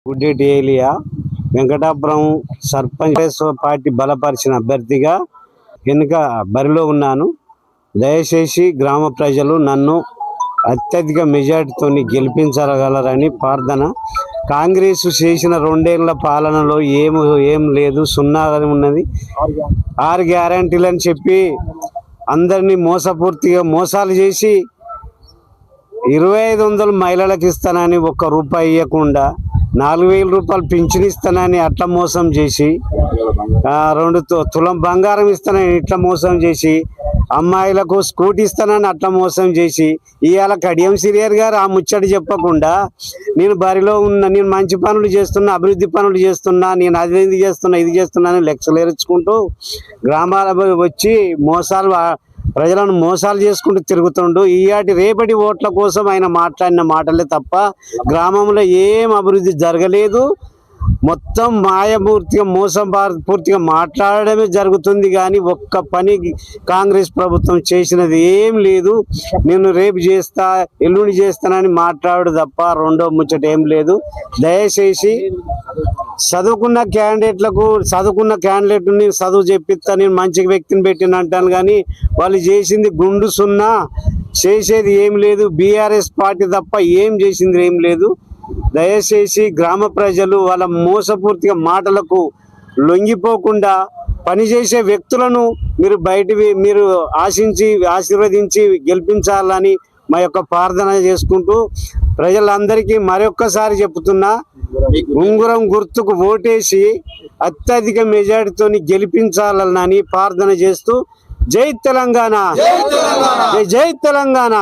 గుడ్డేటి ఏలియా వెంకటాపురం సర్పంచ్ పార్టీ బలపరిచిన అభ్యర్థిగా ఎన్నిక బరిలో ఉన్నాను. దయచేసి గ్రామ ప్రజలు నన్ను అత్యధిక మెజార్టీతో గెలిపించగలరని ప్రార్థన. కాంగ్రెస్ చేసిన 2 ఏళ్ల పాలనలో ఏం లేదు, సున్నా ఉన్నది. 6 గ్యారంటీలని చెప్పి అందరినీ మోసాలు చేసి 2500 మహిళలకు ఇస్తానని ₹1 ఇవ్వకుండా 4000 రూపాయలు పింఛన్ ఇస్తానని అట్లా మోసం చేసి 2 తులం బంగారం ఇస్తానని ఇట్లా మోసం చేసి అమ్మాయిలకు స్కూటీ ఇస్తానని అట్లా మోసం చేసి ఇవాళ కడియం శ్రీహరి గారు ఆ ముచ్చట చెప్పకుండా నేను బరిలో ఉన్న, నేను మంచి పనులు చేస్తున్నా, అభివృద్ధి పనులు చేస్తున్నా, నేను అది ఇది చేస్తున్నా అని లెక్కలు ఎరుచుకుంటూ గ్రామాల వచ్చి ప్రజలను మోసాలు చేసుకుంటూ తిరుగుతుండు. రేపటి ఓట్ల కోసం ఆయన మాట్లాడిన మాటలే తప్ప గ్రామంలో ఏం అభివృద్ధి జరగలేదు. మొత్తం పూర్తిగా మాట్లాడడమే జరుగుతుంది కానీ ఒక్క పని కాంగ్రెస్ ప్రభుత్వం చేసినది ఏం లేదు. నేను రేపు చేస్తా, ఎల్లుండి చేస్తానని మాట్లాడు తప్ప రెండో ముచ్చట ఏం లేదు. దయచేసి చదువుకున్న క్యాండిడేట్ని చదువు చెప్పిస్తా, నేను మంచి వ్యక్తిని పెట్టిన అంటాను కానీ వాళ్ళు చేసింది గుండు సున్నా, చేసేది ఏం లేదు. బీఆర్ఎస్ పార్టీ తప్ప ఏం చేసింది ఏం లేదు. దయచేసి గ్రామ ప్రజలు వాళ్ళ మోసపూర్తిగా మాటలకు లొంగిపోకుండా పనిచేసే వ్యక్తులను మీరు ఆశీర్వదించి గెలిపించాలని మా యొక్క ప్రార్థన చేసుకుంటూ ప్రజలందరికీ మరొక్కసారి చెప్తున్నా, ఉంగరం గుర్తుకు ఓటేసి అత్యధిక మెజార్టీతో గెలిపించాలని ప్రార్థన చేస్తూ జై తెలంగాణ, జై తెలంగాణ.